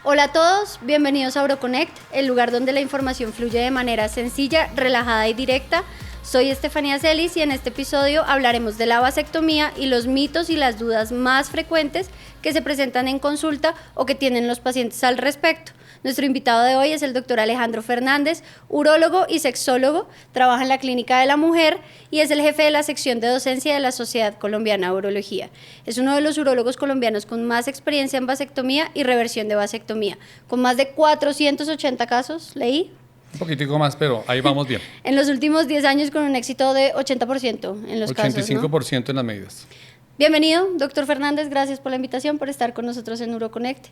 Hola a todos, bienvenidos a UroConnect, el lugar donde la información fluye de manera sencilla, relajada y directa. Soy Estefanía Celis y en este episodio hablaremos de la vasectomía y los mitos y las dudas más frecuentes que se presentan en consulta o que tienen los pacientes al respecto. Nuestro invitado de hoy es el doctor Alejandro Fernández, urólogo y sexólogo, trabaja en la Clínica de la Mujer y es el jefe de la sección de docencia de la Sociedad Colombiana de Urología. Es uno de los urólogos colombianos con más experiencia en vasectomía y reversión de vasectomía, con más de 480 casos, leí. Un poquitico más, pero ahí vamos bien. En los últimos 10 años con un éxito de 80% en los 85% casos, ¿no? 85% en las medidas. Bienvenido, doctor Fernández, gracias por la invitación, por estar con nosotros en UroConnect.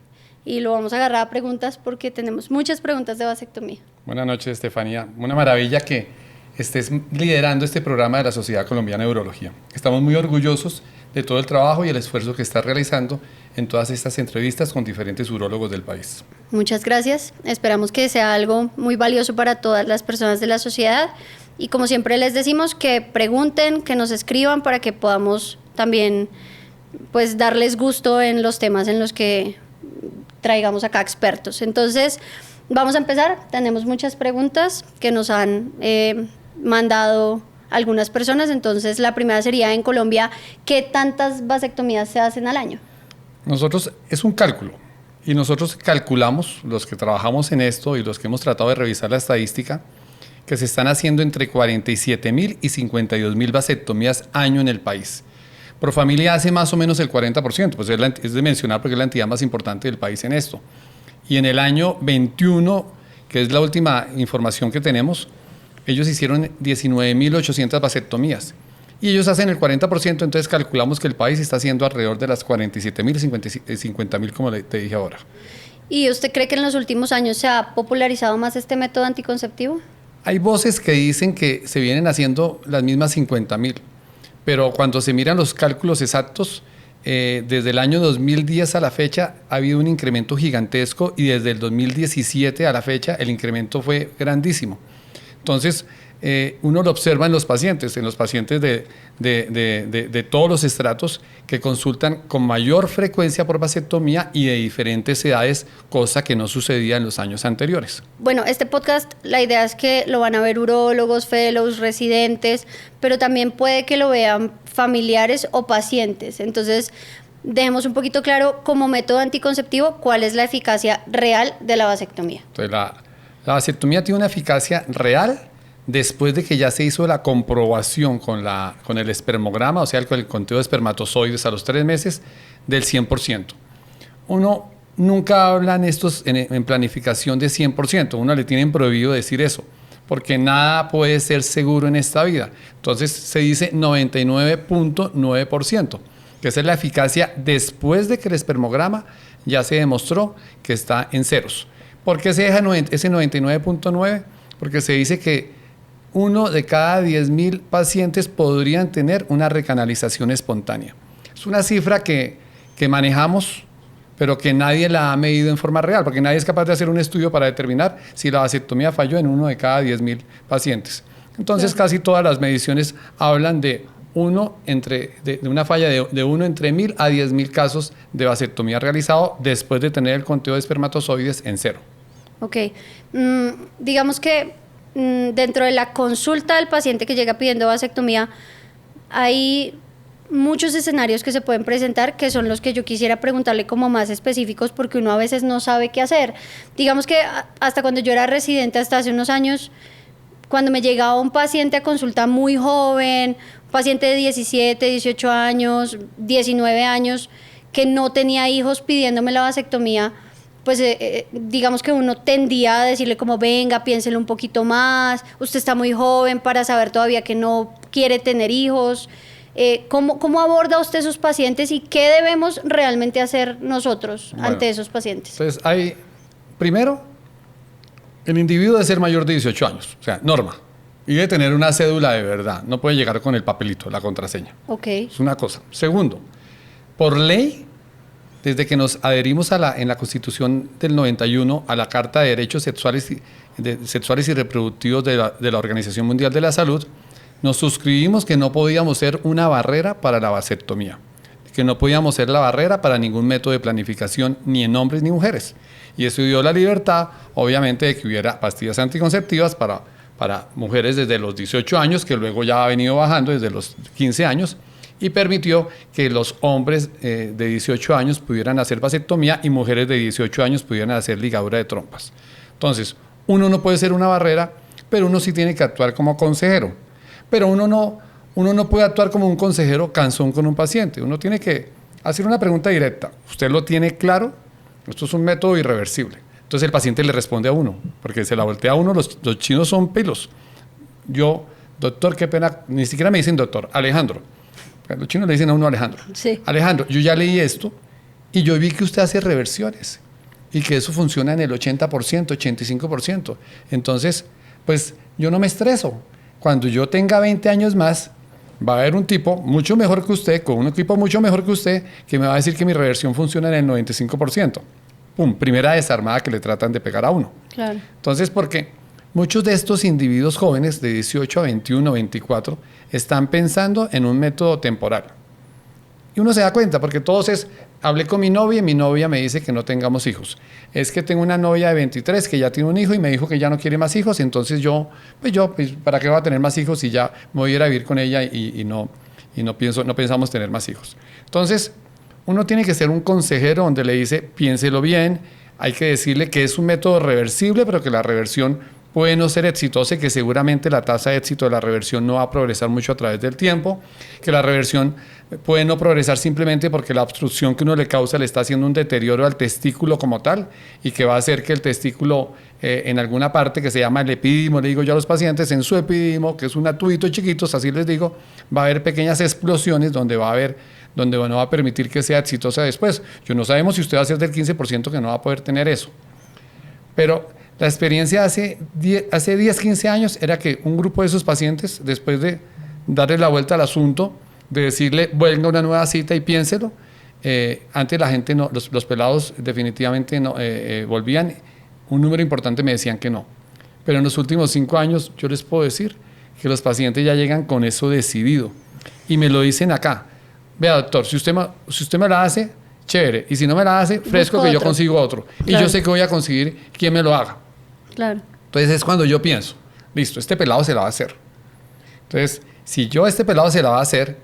Y lo vamos a agarrar a preguntas porque tenemos muchas preguntas de vasectomía. Buenas noches, Estefanía. Una maravilla que estés liderando este programa de la Sociedad Colombiana de Urología. Estamos muy orgullosos de todo el trabajo y el esfuerzo que estás realizando en todas estas entrevistas con diferentes urólogos del país. Muchas gracias. Esperamos que sea algo muy valioso para todas las personas de la sociedad. Y como siempre les decimos, que pregunten, que nos escriban para que podamos también pues darles gusto en los temas en los que traigamos acá expertos. Entonces, vamos a empezar. Tenemos muchas preguntas que nos han mandado algunas personas. Entonces, la primera sería, en Colombia, ¿qué tantas vasectomías se hacen al año? Nosotros, es un cálculo, y nosotros calculamos, los que trabajamos en esto y los que hemos tratado de revisar la estadística, que se están haciendo entre 47.000 y 52.000 vasectomías año en el país. Profamilia hace más o menos el 40%, pues es de mencionar porque es la entidad más importante del país en esto. Y en el año 21, que es la última información que tenemos, ellos hicieron 19.800 vasectomías. Y ellos hacen el 40%, entonces calculamos que el país está haciendo alrededor de las 47.000 y 50.000, como te dije ahora. ¿Y usted cree que en los últimos años se ha popularizado más este método anticonceptivo? Hay voces que dicen que se vienen haciendo las mismas 50.000. Pero cuando se miran los cálculos exactos, desde el año 2010 a la fecha ha habido un incremento gigantesco y desde el 2017 a la fecha el incremento fue grandísimo. Entonces, uno lo observa en los pacientes de todos los estratos que consultan con mayor frecuencia por vasectomía y de diferentes edades, cosa que no sucedía en los años anteriores. Bueno, este podcast, la idea es que lo van a ver urólogos, fellows, residentes, pero también puede que lo vean familiares o pacientes. Entonces, dejemos un poquito claro, como método anticonceptivo, cuál es la eficacia real de la vasectomía. Entonces, la vasectomía tiene una eficacia real después de que ya se hizo la comprobación con el espermograma, o sea, con el conteo de espermatozoides a los 3 meses, del 100%. Uno nunca habla en planificación de 100%, uno le tienen prohibido decir eso, porque nada puede ser seguro en esta vida. Entonces se dice 99.9%, que esa es la eficacia después de que el espermograma ya se demostró que está en ceros. ¿Por qué se deja ese 99.9%? Porque se dice que 1 de cada 10.000 pacientes podrían tener una recanalización espontánea. Es una cifra que manejamos, pero que nadie la ha medido en forma real, porque nadie es capaz de hacer un estudio para determinar si la vasectomía falló en 1 de cada 10.000 pacientes. Entonces, casi todas las mediciones hablan de una falla de 1 entre 1.000 a 10.000 casos de vasectomía realizado después de tener el conteo de espermatozoides en 0. Ok, digamos que dentro de la consulta del paciente que llega pidiendo vasectomía, hay muchos escenarios que se pueden presentar, que son los que yo quisiera preguntarle como más específicos, porque uno a veces no sabe qué hacer. Digamos que hasta cuando yo era residente, hasta hace unos años, cuando me llegaba un paciente a consulta muy joven, un paciente de 17, 18 años, 19 años, que no tenía hijos pidiéndome la vasectomía, pues digamos que uno tendía a decirle como venga, piénselo un poquito más, usted está muy joven para saber todavía que no quiere tener hijos. ¿Cómo aborda usted esos pacientes y qué debemos realmente hacer nosotros ante esos pacientes? Entonces, primero, el individuo debe ser mayor de 18 años, o sea, norma, y debe tener una cédula de verdad, no puede llegar con el papelito, la contraseña. Ok. Es una cosa. Segundo, por ley, desde que nos adherimos en la Constitución del 91 a la Carta de Derechos Sexuales y Reproductivos de la Organización Mundial de la Salud, nos suscribimos que no podíamos ser una barrera para la vasectomía. que no podíamos ser la barrera para ningún método de planificación, ni en hombres ni mujeres. Y eso dio la libertad, obviamente, de que hubiera pastillas anticonceptivas para mujeres desde los 18 años, que luego ya ha venido bajando desde los 15 años, y permitió que los hombres de 18 años pudieran hacer vasectomía y mujeres de 18 años pudieran hacer ligadura de trompas. Entonces, uno no puede ser una barrera, pero uno sí tiene que actuar como consejero. Pero uno no puede actuar como un consejero cansón con un paciente. Uno tiene que hacer una pregunta directa. ¿Usted lo tiene claro? Esto es un método irreversible. Entonces el paciente le responde a uno, porque se la voltea a uno, los chinos son pelos. Yo, doctor, qué pena, ni siquiera me dicen doctor, Alejandro. Los chinos le dicen a uno Alejandro. Sí. Alejandro, yo ya leí esto y yo vi que usted hace reversiones y que eso funciona en el 80%, 85%. Entonces, pues yo no me estreso. Cuando yo tenga 20 años más, va a haber un tipo mucho mejor que usted, con un equipo mucho mejor que usted, que me va a decir que mi reversión funciona en el 95%. Pum, primera desarmada que le tratan de pegar a uno. Claro. Entonces, porque muchos de estos individuos jóvenes de 18 a 21, 24, están pensando en un método temporal. Y uno se da cuenta, porque todos es, hablé con mi novia y mi novia me dice que no tengamos hijos. Es que tengo una novia de 23 que ya tiene un hijo y me dijo que ya no quiere más hijos, entonces yo, ¿para qué voy a tener más hijos si ya me voy a ir a vivir con ella y no pensamos tener más hijos? Entonces, uno tiene que ser un consejero donde le dice, piénselo bien, hay que decirle que es un método reversible, pero que la reversión puede no ser exitosa y que seguramente la tasa de éxito de la reversión no va a progresar mucho a través del tiempo, que la reversión puede no progresar simplemente porque la obstrucción que uno le causa le está haciendo un deterioro al testículo como tal y que va a hacer que el testículo en alguna parte que se llama el epidimo, le digo yo a los pacientes, en su epidimo, que es un tubito chiquito, así les digo, va a haber pequeñas explosiones donde no va a permitir que sea exitosa después. Yo no sabemos si usted va a ser del 15% que no va a poder tener eso. Pero la experiencia hace 10, 15 años era que un grupo de esos pacientes, después de darle la vuelta al asunto, de decirle, venga una nueva cita y piénselo, antes la gente, no, los pelados definitivamente no, volvían, un número importante me decían que no. Pero en los últimos 5 años yo les puedo decir que los pacientes ya llegan con eso decidido. Y me lo dicen acá, vea doctor, si usted me la hace, chévere, y si no me la hace, fresco que yo consigo otro. Claro. Y yo sé que voy a conseguir quien me lo haga. Claro. Entonces es cuando yo pienso, listo, este pelado se la va a hacer. Entonces, si yo este pelado se la va a hacer,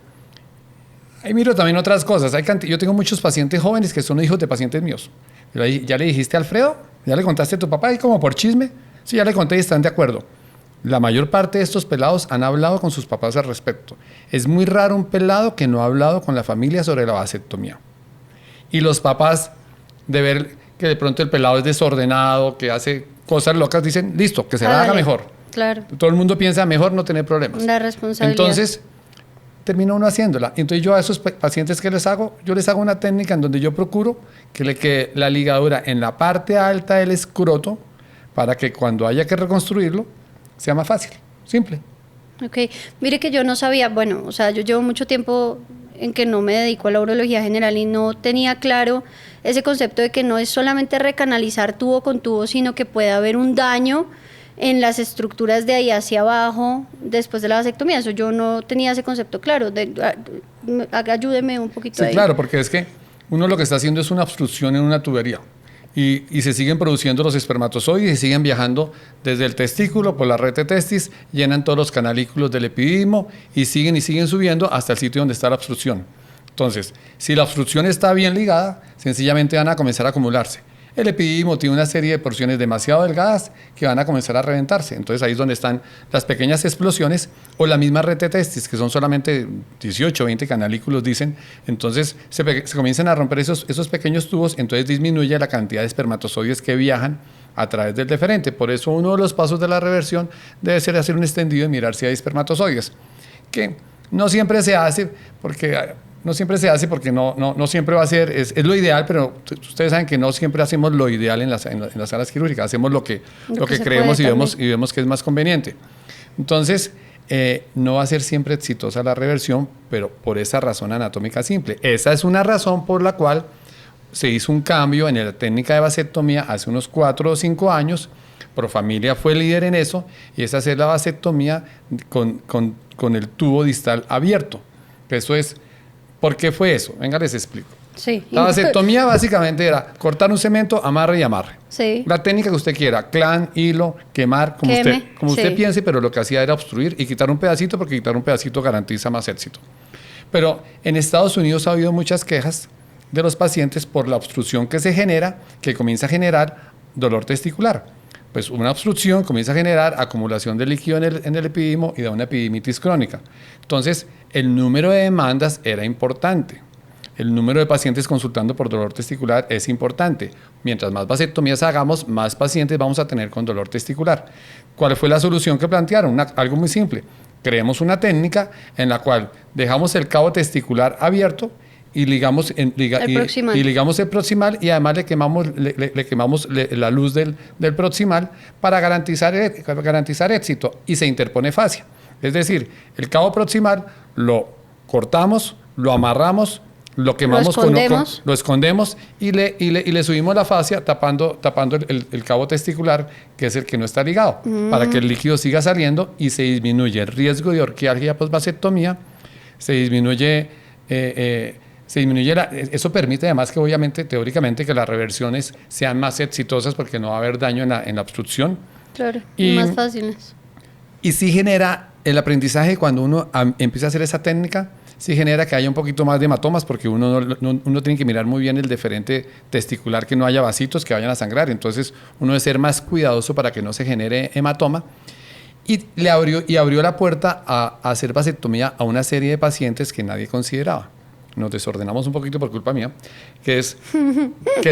ahí miro también otras cosas. Yo tengo muchos pacientes jóvenes que son hijos de pacientes míos. ¿Ya le dijiste a Alfredo? ¿Ya le contaste a tu papá? Y como por chisme, sí, ya le conté y están de acuerdo. La mayor parte de estos pelados han hablado con sus papás al respecto. Es muy raro un pelado que no ha hablado con la familia sobre la vasectomía. Y los papás, de ver que de pronto el pelado es desordenado, que hace cosas locas, dicen, listo, que se la haga mejor. Claro. Todo el mundo piensa mejor no tener problemas. La responsabilidad. Entonces, termina uno haciéndola. Entonces yo a esos pacientes que les hago una técnica en donde yo procuro que le quede la ligadura en la parte alta del escroto para que cuando haya que reconstruirlo sea más fácil, simple. Ok, mire que yo no sabía, bueno, o sea, yo llevo mucho tiempo en que no me dedico a la urología general y no tenía claro ese concepto de que no es solamente recanalizar tubo con tubo, sino que puede haber un daño en las estructuras de ahí hacia abajo después de la vasectomía. Eso yo no tenía ese concepto claro. Ayúdeme un poquito ahí. Sí, claro, porque es que uno lo que está haciendo es una obstrucción en una tubería y se siguen produciendo los espermatozoides y siguen viajando desde el testículo por la red de testis, llenan todos los canalículos del epididimo y siguen subiendo hasta el sitio donde está la obstrucción. Entonces, si la obstrucción está bien ligada, sencillamente van a comenzar a acumularse. El epididimo tiene una serie de porciones demasiado delgadas que van a comenzar a reventarse. Entonces ahí es donde están las pequeñas explosiones o la misma red de testis, que son solamente 18 o 20 canalículos, dicen. Entonces se comienzan a romper esos pequeños tubos, entonces disminuye la cantidad de espermatozoides que viajan a través del deferente. Por eso uno de los pasos de la reversión debe ser hacer un extendido y mirar si hay espermatozoides. Que no siempre se hace porque no siempre va a ser, es lo ideal, pero ustedes saben que no siempre hacemos lo ideal en las salas quirúrgicas, hacemos lo que creemos y vemos que es más conveniente. Entonces, no va a ser siempre exitosa la reversión, pero por esa razón anatómica simple. Esa es una razón por la cual se hizo un cambio en la técnica de vasectomía hace unos 4 o 5 años. Profamilia fue líder en eso, y es hacer la vasectomía con el tubo distal abierto. Eso es ¿Por qué fue eso? Venga, les explico. Sí. La vasectomía básicamente era cortar un cemento, amarre y amarre. Sí. La técnica que usted quiera, clan, hilo, quemar, como Queme, usted sí. piense, pero lo que hacía era obstruir y quitar un pedacito, porque quitar un pedacito garantiza más éxito. Pero en Estados Unidos ha habido muchas quejas de los pacientes por la obstrucción que se genera, que comienza a generar dolor testicular. Pues una obstrucción comienza a generar acumulación de líquido en el epidimo y da una epidimitis crónica. Entonces, el número de demandas era importante. El número de pacientes consultando por dolor testicular es importante. Mientras más vasectomías hagamos, más pacientes vamos a tener con dolor testicular. ¿Cuál fue la solución que plantearon? Algo muy simple. Creemos una técnica en la cual dejamos el cabo testicular abierto y ligamos el proximal y además le quemamos la luz del proximal para garantizar éxito y se interpone fascia. Es decir, el cabo proximal lo cortamos, lo amarramos, lo quemamos, lo escondemos y le subimos la fascia tapando el cabo testicular, que es el que no está ligado, para que el líquido siga saliendo y se disminuye el riesgo de orquialgia post-vasectomía, eso permite además que obviamente, teóricamente, que las reversiones sean más exitosas porque no va a haber daño en la obstrucción. Claro, y más fáciles. Y sí genera el aprendizaje cuando uno empieza a hacer esa técnica, sí genera que haya un poquito más de hematomas porque uno tiene que mirar muy bien el deferente testicular, que no haya vasitos que vayan a sangrar. Entonces uno debe ser más cuidadoso para que no se genere hematoma. Y abrió la puerta a hacer vasectomía a una serie de pacientes que nadie consideraba. Nos desordenamos un poquito por culpa mía, que es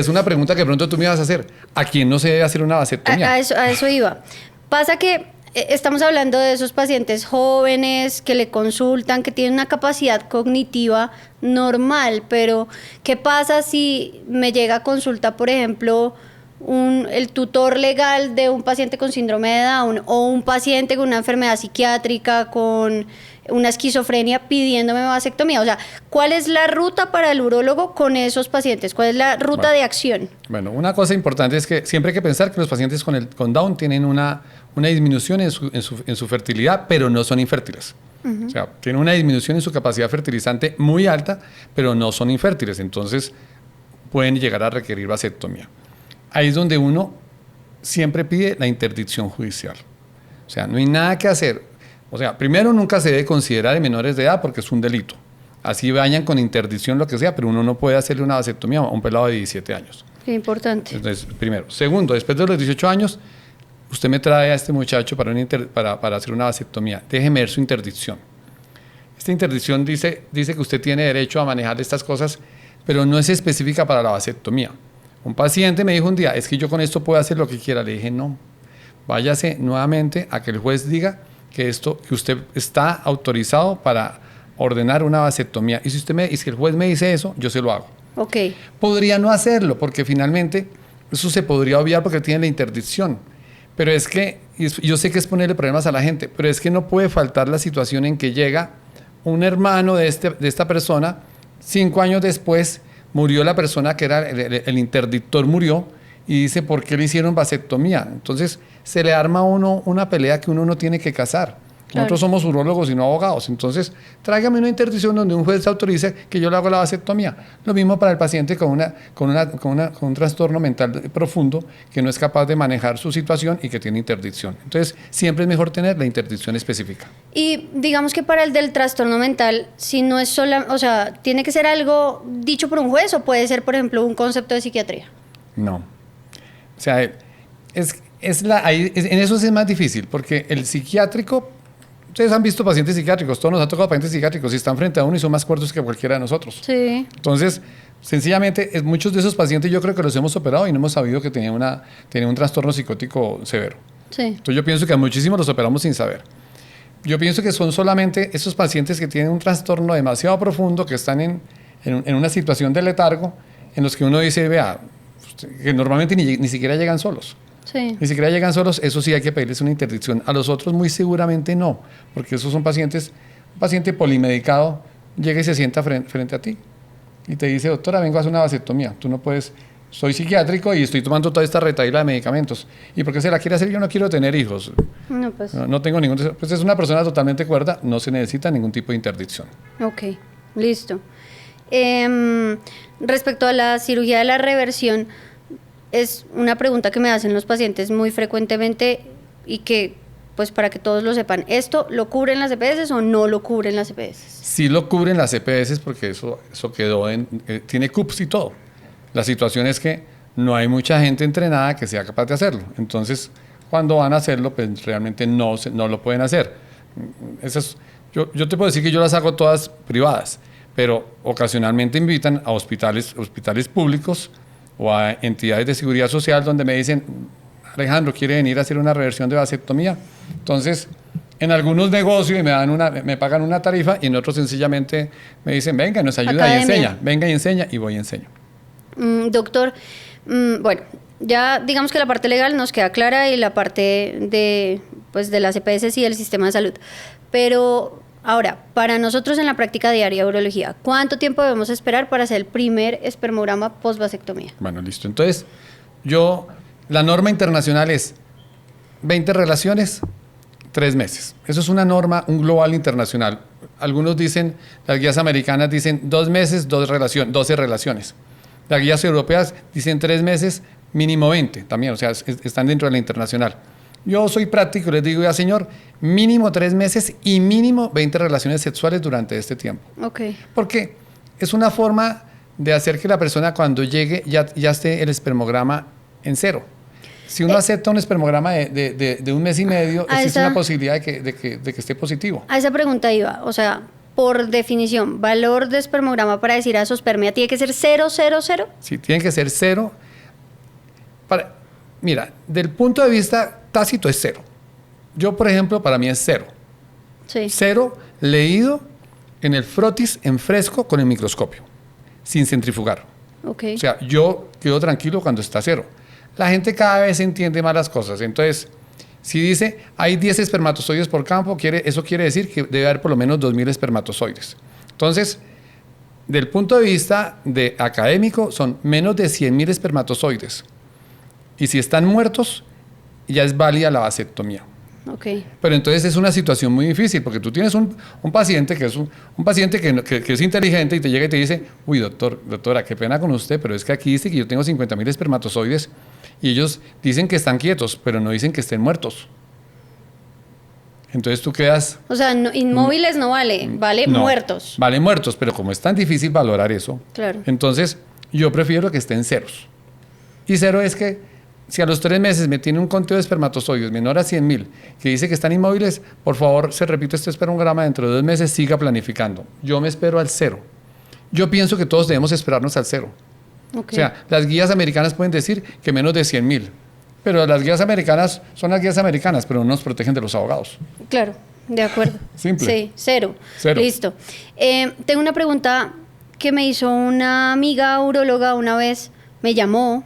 una pregunta que pronto tú me ibas a hacer. ¿A quién no se debe hacer una vasectomía? A eso iba. Pasa que estamos hablando de esos pacientes jóvenes que le consultan, que tienen una capacidad cognitiva normal, pero ¿qué pasa si me llega a consulta, por ejemplo, el tutor legal de un paciente con síndrome de Down o un paciente con una enfermedad psiquiátrica, con una esquizofrenia pidiéndome vasectomía? O sea, ¿cuál es la ruta para el urólogo con esos pacientes? ¿Cuál es la ruta de acción? Bueno, una cosa importante es que siempre hay que pensar que los pacientes con Down tienen una disminución en su fertilidad, pero no son infértiles. O sea, tienen una disminución en su capacidad fertilizante muy alta, pero no son infértiles. Entonces, pueden llegar a requerir vasectomía. Ahí es donde uno siempre pide la interdicción judicial. O sea, no hay nada que hacer. O sea, primero, nunca se debe considerar en menores de edad porque es un delito. Así vayan con interdicción, lo que sea, pero uno no puede hacerle una vasectomía a un pelado de 17 años. Qué importante. Entonces, primero. Segundo, después de los 18 años, usted me trae a este muchacho para hacer una vasectomía. Déjeme ver su interdicción. Esta interdicción dice que usted tiene derecho a manejar estas cosas, pero no es específica para la vasectomía. Un paciente me dijo un día, es que yo con esto puedo hacer lo que quiera. Le dije, no. Váyase nuevamente a que el juez diga que usted está autorizado para ordenar una vasectomía. Y si el juez me dice eso, yo se lo hago. Ok. Podría no hacerlo, porque finalmente eso se podría obviar porque tiene la interdicción. Pero es que, yo sé que es ponerle problemas a la gente, pero es que no puede faltar la situación en que llega un hermano de esta persona, 5 años después, murió la persona que era el interdictor, murió, y dice, ¿por qué le hicieron vasectomía? Entonces, se le arma a uno una pelea que uno no tiene que casar. Claro. Nosotros somos urólogos y no abogados. Entonces, tráigame una interdicción donde un juez autorice que yo le hago la vasectomía. Lo mismo para el paciente con un trastorno mental profundo que no es capaz de manejar su situación y que tiene interdicción. Entonces, siempre es mejor tener la interdicción específica. Y digamos que para el del trastorno mental, si no es o sea, ¿tiene que ser algo dicho por un juez o puede ser, por ejemplo, un concepto de psiquiatría? No. O sea, en eso es más difícil, porque el psiquiátrico, ustedes han visto pacientes psiquiátricos, todos nos han tocado pacientes psiquiátricos y están frente a uno y son más cuerdos que cualquiera de nosotros. Sí. Entonces, sencillamente, muchos de esos pacientes yo creo que los hemos operado y no hemos sabido que tenían un trastorno psicótico severo. Sí. Entonces, yo pienso que a muchísimos los operamos sin saber. Yo pienso que son solamente esos pacientes que tienen un trastorno demasiado profundo, que están en una situación de letargo, en los que uno dice, vea, que normalmente ni siquiera llegan solos. Sí. Ni siquiera llegan solos, eso sí hay que pedirles una interdicción. A los otros muy seguramente no, porque esos son pacientes, un paciente polimedicado llega y se sienta frente a ti y te dice, doctora, vengo a hacer una vasectomía. Tú no puedes, soy psiquiátrico y estoy tomando toda esta retahíla de medicamentos. ¿Y por qué se la quiere hacer? Yo no quiero tener hijos. No, pues. No tengo ningún... Pues es una persona totalmente cuerda, no se necesita ningún tipo de interdicción. Ok, listo. Respecto a la cirugía de la reversión, es una pregunta que me hacen los pacientes muy frecuentemente y que, pues para que todos lo sepan, ¿esto lo cubren las EPS o no lo cubren las EPS? Sí lo cubren las EPS porque eso quedó tiene CUPS y todo. La situación es que no hay mucha gente entrenada que sea capaz de hacerlo. Entonces, cuando van a hacerlo, pues realmente no lo pueden hacer. Yo te puedo decir que yo las hago todas privadas, pero ocasionalmente invitan a hospitales públicos o a entidades de seguridad social donde me dicen, Alejandro, ¿quiere venir a hacer una reversión de vasectomía? Entonces, en algunos negocios me pagan una tarifa y en otros sencillamente me dicen, venga, nos ayuda Academia. Y enseña, venga y enseña, y voy y enseño. Doctor, bueno, ya digamos que la parte legal nos queda clara y la parte de las EPS y del sistema de salud, pero ahora, para nosotros en la práctica diaria de urología, ¿cuánto tiempo debemos esperar para hacer el primer espermograma post-vasectomía? Bueno, listo. Entonces, la norma internacional es 20 relaciones, 3 meses. Eso es una norma, un global internacional. Algunos dicen, las guías americanas dicen 2 meses, 12 relaciones. Las guías europeas dicen 3 meses, mínimo 20 también, o sea, están dentro de la internacional. Yo soy práctico, les digo ya, señor, mínimo 3 meses y mínimo 20 relaciones sexuales durante este tiempo. Okay. Porque es una forma de hacer que la persona cuando llegue ya esté el espermograma en cero. Si uno acepta un espermograma de 1 mes y medio, existe una posibilidad de que esté positivo. A esa pregunta iba, o sea, por definición, valor de espermograma para decir azoospermia, ¿tiene que ser 0, 0, 0? Sí, tiene que ser 0. Mira, del punto de vista tácito es 0. Yo, por ejemplo, para mí es 0. Sí. 0 leído en el frotis en fresco con el microscopio, sin centrifugar. Okay. O sea, yo quedo tranquilo cuando está 0. La gente cada vez entiende más las cosas. Entonces, si dice hay 10 espermatozoides por campo, eso quiere decir que debe haber por lo menos 2.000 espermatozoides. Entonces, del punto de vista académico, son menos de 100.000 espermatozoides. Y si están muertos, ya es válida la vasectomía. Okay. Pero entonces es una situación muy difícil, porque tú tienes un paciente que es un paciente que es inteligente y te llega y te dice, uy, doctora, qué pena con usted, pero es que aquí dice que yo tengo 50.000 espermatozoides y ellos dicen que están quietos, pero no dicen que estén muertos. Entonces tú quedas... O sea, inmóviles no vale, muertos. Vale muertos, pero como es tan difícil valorar eso, claro. Entonces yo prefiero que estén ceros. Y 0 es que si a los 3 meses me tiene un conteo de espermatozoides menor a 100.000, que dice que están inmóviles, por favor, se repite este espermograma, dentro de 2 meses siga planificando. Yo me espero al 0. Yo pienso que todos debemos esperarnos al 0. Okay. O sea, las guías americanas pueden decir que menos de 100.000, pero las guías americanas son las guías americanas, pero no nos protegen de los abogados. Claro, de acuerdo. Simple. Sí, 0. Listo. Tengo una pregunta que me hizo una amiga uróloga una vez, me llamó,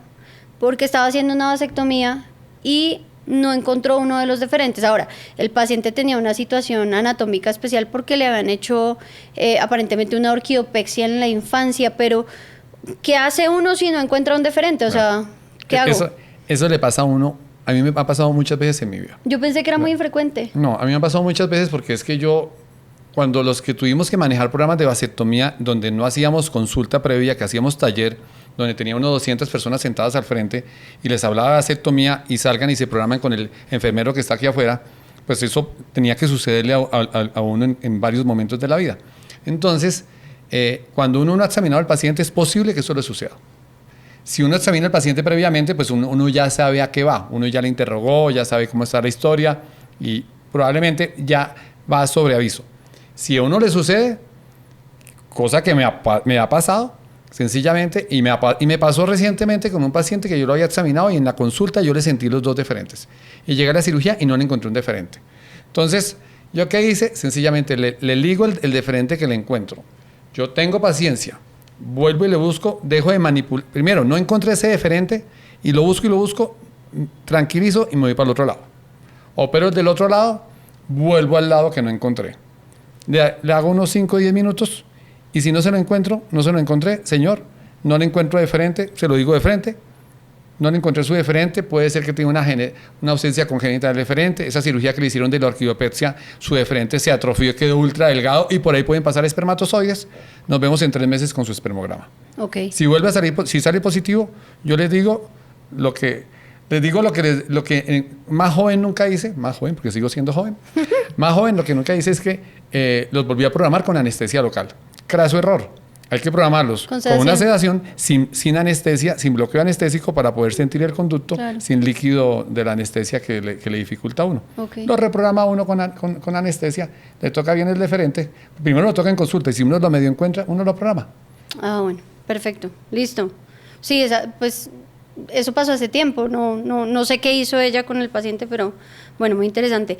porque estaba haciendo una vasectomía y no encontró uno de los deferentes. Ahora, el paciente tenía una situación anatómica especial porque le habían hecho aparentemente una orquidopexia en la infancia, pero ¿qué hace uno si no encuentra un deferente? O sea, ¿qué hago? Eso le pasa a uno, a mí me ha pasado muchas veces en mi vida. Yo pensé que era muy infrecuente. No, a mí me ha pasado muchas veces porque es que cuando los que tuvimos que manejar programas de vasectomía donde no hacíamos consulta previa, que hacíamos taller, donde tenía unos 200 personas sentadas al frente y les hablaba de vasectomía y salgan y se programan con el enfermero que está aquí afuera, pues eso tenía que sucederle a uno en varios momentos de la vida. Entonces, cuando uno no ha examinado al paciente, es posible que eso le suceda. Si uno examina al paciente previamente, pues uno ya sabe a qué va, uno ya le interrogó, ya sabe cómo está la historia y probablemente ya va sobre aviso. Si a uno le sucede, cosa que me ha pasado, sencillamente, y me pasó recientemente con un paciente que yo lo había examinado y en la consulta yo le sentí los 2 deferentes. Y llegué a la cirugía y no le encontré un deferente. Entonces, ¿yo qué hice? Sencillamente le ligo el deferente que le encuentro. Yo tengo paciencia, vuelvo y le busco, dejo de manipular. Primero, no encontré ese deferente y lo busco, tranquilizo y me voy para el otro lado. Opero del otro lado, vuelvo al lado que no encontré. Le hago unos 5 o 10 minutos y si no se lo encontré, señor, no le encuentro de frente, se lo digo de frente, no le encontré su deferente, puede ser que tenga una ausencia congénita del deferente, esa cirugía que le hicieron de la orquidiopexia, su deferente se atrofió, quedó ultra delgado y por ahí pueden pasar espermatozoides. Nos vemos en 3 meses con su espermograma. Okay. Si vuelve a salir, si sale positivo, yo les digo lo que más joven nunca hice, más joven porque sigo siendo joven, más joven lo que nunca hice es que los volví a programar con anestesia local. Craso error. Hay que programarlos con una sedación, sin anestesia, sin bloqueo anestésico para poder sentir el conducto, claro, sin líquido de la anestesia que le dificulta a uno. Okay. Lo reprograma uno con anestesia, le toca bien el deferente. Primero lo toca en consulta y si uno lo medio encuentra, uno lo programa. Ah, bueno, perfecto, listo. Sí, pues eso pasó hace tiempo, no sé qué hizo ella con el paciente, pero bueno, muy interesante.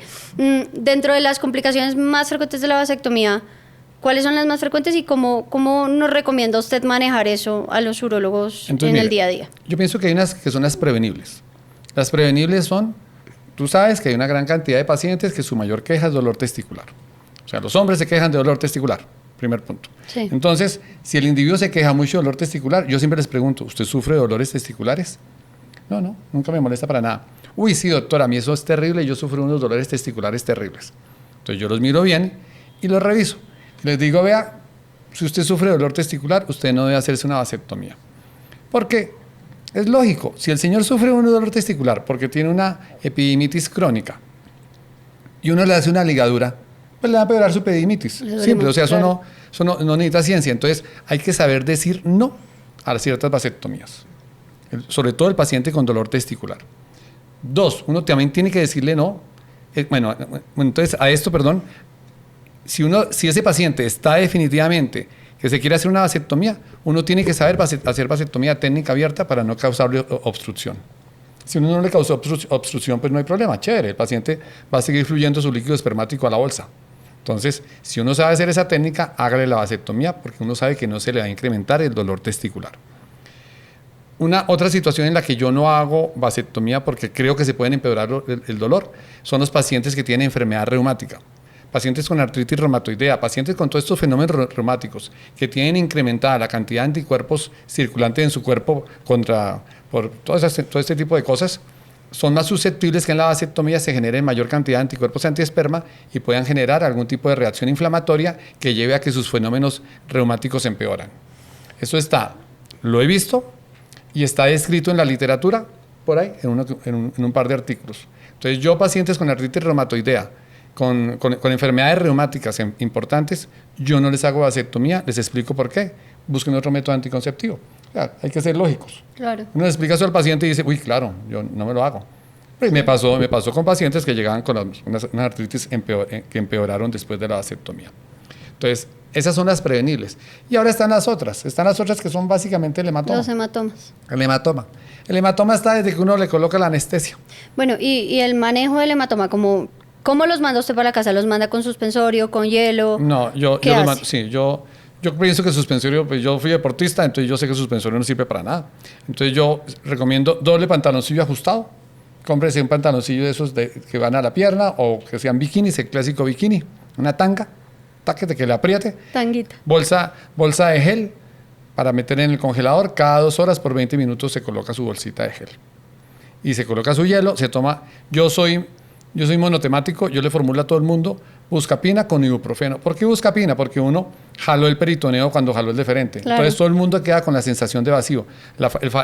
Dentro de las complicaciones más frecuentes de la vasectomía, ¿cuáles son las más frecuentes y cómo nos recomienda usted manejar eso a los urólogos el día a día? Yo pienso que hay unas que son las prevenibles. Las prevenibles son, tú sabes que hay una gran cantidad de pacientes que su mayor queja es dolor testicular. O sea, los hombres se quejan de dolor testicular, primer punto. Sí. Entonces, si el individuo se queja mucho de dolor testicular, yo siempre les pregunto, ¿usted sufre de dolores testiculares? No, nunca me molesta para nada. Uy, sí, doctora, a mí eso es terrible, yo sufro unos dolores testiculares terribles. Entonces yo los miro bien y los reviso. Les digo, vea, si usted sufre de dolor testicular, usted no debe hacerse una vasectomía. Porque es lógico, si el señor sufre un dolor testicular porque tiene una epididimitis crónica y uno le hace una ligadura, pues le va a empeorar su epididimitis. Simple, o sea, claro, eso no necesita ciencia. Entonces hay que saber decir no a ciertas vasectomías, sobre todo el paciente con dolor testicular. 2, uno también tiene que decirle no. Entonces a esto, perdón, si ese paciente está definitivamente que se quiere hacer una vasectomía, uno tiene que saber hacer vasectomía técnica abierta para no causarle obstrucción. Si uno no le causó obstrucción, pues no hay problema, chévere, el paciente va a seguir fluyendo su líquido espermático a la bolsa. Entonces, si uno sabe hacer esa técnica, hágale la vasectomía porque uno sabe que no se le va a incrementar el dolor testicular. Otra situación en la que yo no hago vasectomía porque creo que se pueden empeorar el dolor son los pacientes que tienen enfermedad reumática. Pacientes con artritis reumatoidea, pacientes con todos estos fenómenos reumáticos que tienen incrementada la cantidad de anticuerpos circulantes en su cuerpo por todo este tipo de cosas, son más susceptibles que en la vasectomía se generen mayor cantidad de anticuerpos antiesperma y puedan generar algún tipo de reacción inflamatoria que lleve a que sus fenómenos reumáticos empeoran. Eso lo he visto y está descrito en la literatura por ahí, en un par de artículos. Entonces yo, pacientes con artritis reumatoidea, con enfermedades reumáticas importantes, yo no les hago vasectomía, les explico por qué. Busquen otro método anticonceptivo. O sea, hay que ser lógicos. Claro. Uno le explica eso al paciente y dice, uy, claro, yo no me lo hago. Pues me pasó con pacientes que llegaban con unas artritis que empeoraron después de la vasectomía. Entonces, esas son las prevenibles. Y ahora están las otras que son básicamente el hematoma. Los hematomas. El hematoma. El hematoma está desde que uno le coloca la anestesia. Bueno, y el manejo del hematoma, ¿cómo los manda usted para la casa? ¿Los manda con suspensorio, con hielo? No, yo los mando, sí, yo pienso que suspensorio, pues yo fui deportista, entonces yo sé que suspensorio no sirve para nada. Entonces yo recomiendo doble pantaloncillo ajustado. Cómprese un pantaloncillo de esos que van a la pierna o que sean bikinis, el clásico bikini, una tanga, taquete que le apriete. Tanguita. Bolsa de gel para meter en el congelador. Cada 2 horas por 20 minutos se coloca su bolsita de gel. Y se coloca su hielo, se toma. Yo soy monotemático, yo le formulo a todo el mundo buscapina con ibuprofeno. ¿Por qué buscapina? Porque uno jaló el peritoneo cuando jaló el deferente. Claro. Entonces todo el mundo queda con la sensación de vacío,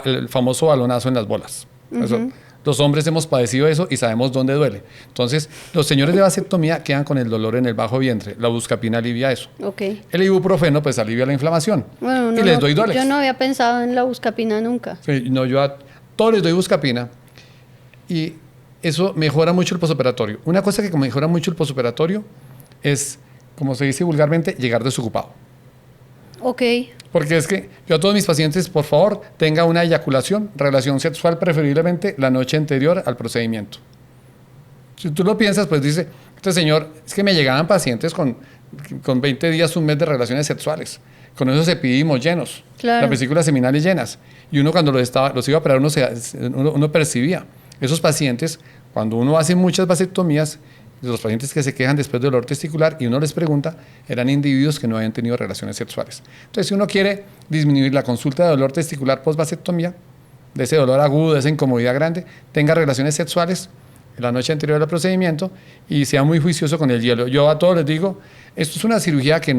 el famoso balonazo en las bolas. Eso, los hombres hemos padecido eso y sabemos dónde duele. Entonces los señores de vasectomía quedan con el dolor en el bajo vientre. La buscapina alivia eso. Okay. El ibuprofeno pues alivia la inflamación. Bueno, y les doy Dolex. Yo no había pensado en la buscapina nunca. Sí, no, yo a todos les doy buscapina y eso mejora mucho el posoperatorio. Una cosa que mejora mucho el posoperatorio es, como se dice vulgarmente, llegar desocupado. Ok. Porque es que yo a todos mis pacientes, por favor, tenga una eyaculación, relación sexual preferiblemente la noche anterior al procedimiento. Si tú lo piensas, pues dice, este señor, es que me llegaban pacientes con 20 días, un mes de relaciones sexuales, con esos epidimos llenos, claro, las vesículas seminales llenas. Y uno cuando los iba a operar, uno percibía. Esos pacientes, cuando uno hace muchas vasectomías, los pacientes que se quejan después de dolor testicular y uno les pregunta, eran individuos que no habían tenido relaciones sexuales. Entonces, si uno quiere disminuir la consulta de dolor testicular post-vasectomía, de ese dolor agudo, de esa incomodidad grande, tenga relaciones sexuales la noche anterior al procedimiento y sea muy juicioso con el hielo. Yo a todos les digo, esto es una cirugía que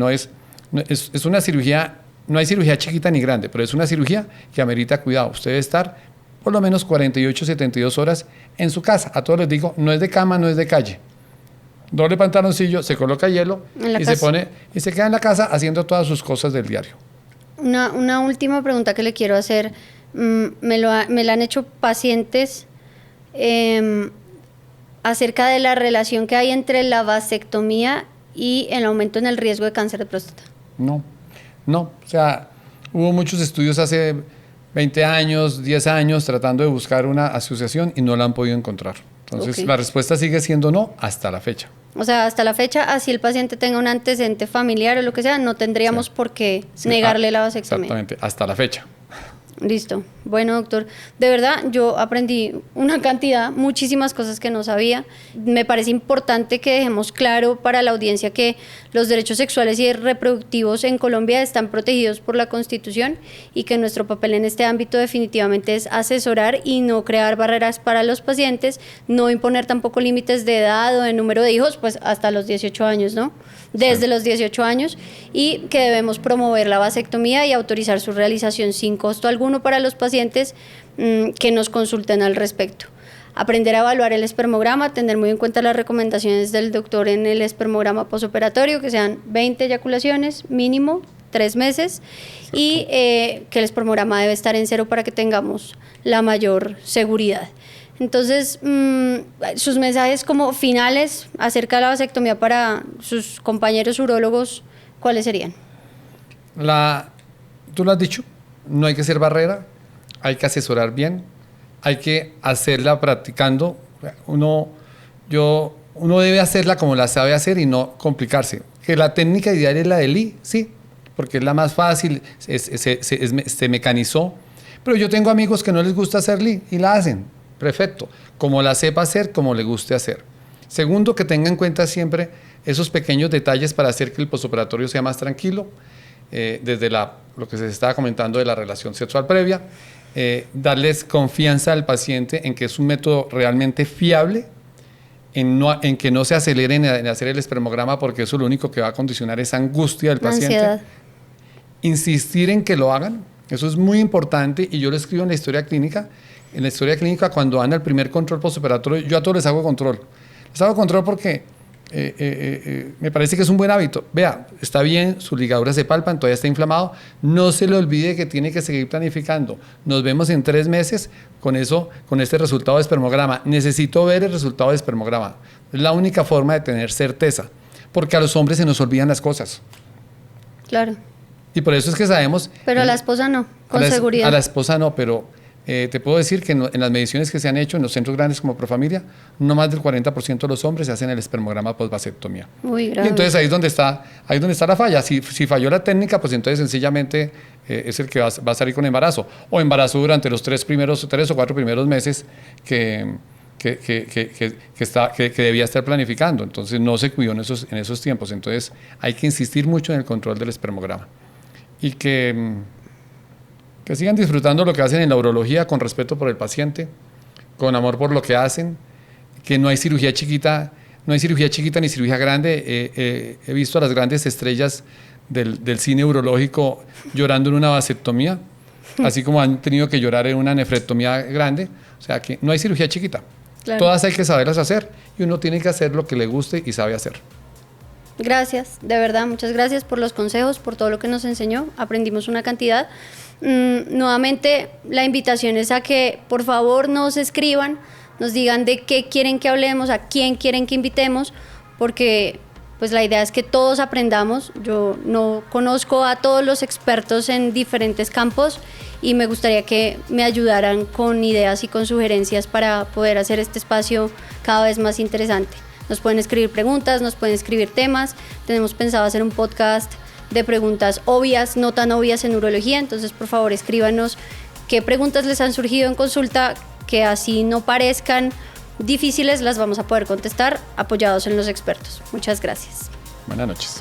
es una cirugía, no hay cirugía chiquita ni grande, pero es una cirugía que amerita cuidado. Usted debe estar por lo menos 48, 72 horas en su casa. A todos les digo, no es de cama, no es de calle. Doble pantaloncillo, se coloca hielo y se pone y se queda en la casa haciendo todas sus cosas del diario. Una última pregunta que le quiero hacer. Me la han hecho pacientes acerca de la relación que hay entre la vasectomía y el aumento en el riesgo de cáncer de próstata. No. O sea, hubo muchos estudios hace 20 años, 10 años tratando de buscar una asociación y no la han podido encontrar. Entonces, la respuesta sigue siendo no hasta la fecha. O sea, hasta la fecha, así el paciente tenga un antecedente familiar o lo que sea, no tendríamos por qué negarle la vasectomía. Exactamente, hasta la fecha. Listo. Bueno, doctor, de verdad yo aprendí una cantidad, muchísimas cosas que no sabía. Me parece importante que dejemos claro para la audiencia que los derechos sexuales y reproductivos en Colombia están protegidos por la Constitución y que nuestro papel en este ámbito definitivamente es asesorar y no crear barreras para los pacientes, no imponer tampoco límites de edad o de número de hijos, pues hasta los 18 años, ¿no? Desde los 18 años, y que debemos promover la vasectomía y autorizar su realización sin costo alguno para los pacientes que nos consulten al respecto. Aprender a evaluar el espermograma, tener muy en cuenta las recomendaciones del doctor en el espermograma posoperatorio, que sean 20 eyaculaciones, mínimo 3 meses, y que el espermograma debe estar en 0 para que tengamos la mayor seguridad. Entonces, sus mensajes como finales acerca de la vasectomía para sus compañeros urólogos, ¿cuáles serían? Tú lo has dicho, no hay que ser barrera, hay que asesorar bien, hay que hacerla practicando. Uno debe hacerla como la sabe hacer y no complicarse. Que la técnica ideal es la del I, sí, porque es la más fácil, se mecanizó. Pero yo tengo amigos que no les gusta hacer LI y la hacen. Perfecto, como la sepa hacer, como le guste hacer. Segundo, que tenga en cuenta siempre esos pequeños detalles para hacer que el postoperatorio sea más tranquilo, desde lo que se estaba comentando de la relación sexual previa, darles confianza al paciente en que es un método realmente fiable, en que no se aceleren en hacer el espermograma, porque eso lo único que va a condicionar es angustia del paciente. Ansiedad. Insistir en que lo hagan, eso es muy importante, y yo lo escribo en la historia clínica. En la historia clínica, cuando dan el primer control postoperatorio, yo a todos les hago control. Les hago control porque me parece que es un buen hábito. Vea, está bien, sus ligaduras se palpan, todavía está inflamado. No se le olvide que tiene que seguir planificando. Nos vemos en 3 meses con este resultado de espermograma. Necesito ver el resultado de espermograma. Es la única forma de tener certeza, porque a los hombres se nos olvidan las cosas. Claro. Y por eso es que sabemos... Pero a la esposa no, con seguridad. A la esposa no, pero... te puedo decir que en las mediciones que se han hecho en los centros grandes como Profamilia, no más del 40% de los hombres se hacen el espermograma post-vasectomía. Muy grave. Y entonces ahí es donde está la falla. Si falló la técnica, pues entonces sencillamente es el que va a salir con embarazo. O embarazo durante los 3 o 4 primeros meses que debía estar planificando. Entonces no se cuidó en esos tiempos. Entonces hay que insistir mucho en el control del espermograma. Y que sigan disfrutando lo que hacen en la urología, con respeto por el paciente, con amor por lo que hacen, que no hay cirugía chiquita ni cirugía grande. He visto a las grandes estrellas del cine urológico llorando en una vasectomía, así como han tenido que llorar en una nefrectomía grande. O sea que no hay cirugía chiquita. Claro. Todas hay que saberlas hacer y uno tiene que hacer lo que le guste y sabe hacer. Gracias, de verdad, muchas gracias por los consejos, por todo lo que nos enseñó. Aprendimos una cantidad. Nuevamente, la invitación es a que por favor nos escriban, nos digan de qué quieren que hablemos, a quién quieren que invitemos, porque pues la idea es que todos aprendamos. Yo no conozco a todos los expertos en diferentes campos y me gustaría que me ayudaran con ideas y con sugerencias para poder hacer este espacio cada vez más interesante. Nos pueden escribir preguntas, nos pueden escribir temas. Tenemos pensado hacer un podcast de preguntas obvias, no tan obvias en urología. Entonces, por favor, escríbanos qué preguntas les han surgido en consulta, que así no parezcan difíciles, las vamos a poder contestar apoyados en los expertos. Muchas gracias. Buenas noches.